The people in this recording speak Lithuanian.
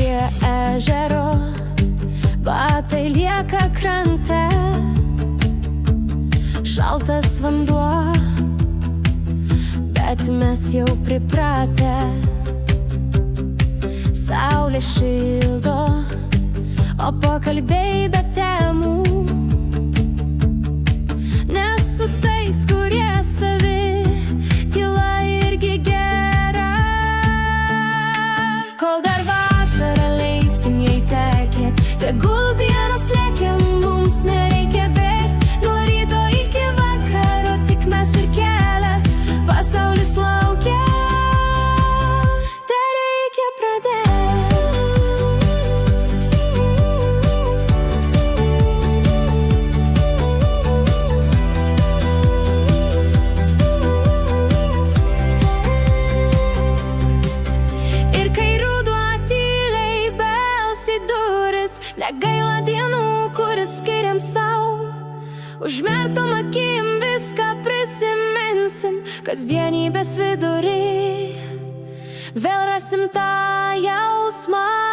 prie ežero, batai lieka krante, šaltas vanduo, bet mes jau pripratę. Saulė šildo, o pokalbiai be temų, nes su tais, kurie savi, tyla irgi gera. Kol dar vasara, leiskim jai tekėt, tegul dienos lėkia, mums nereikia bėgt. Nuo ryto iki vakaro tik mes ir kelias, pasaulis laukia, tereikia pradėt. Ir kai ruduo tyliai bels į duris, negaila dienų, kuris skiriam sau. Užmerktom akim viską prisiminsim, kasdienybės vidury vėl rasim tą jausmą.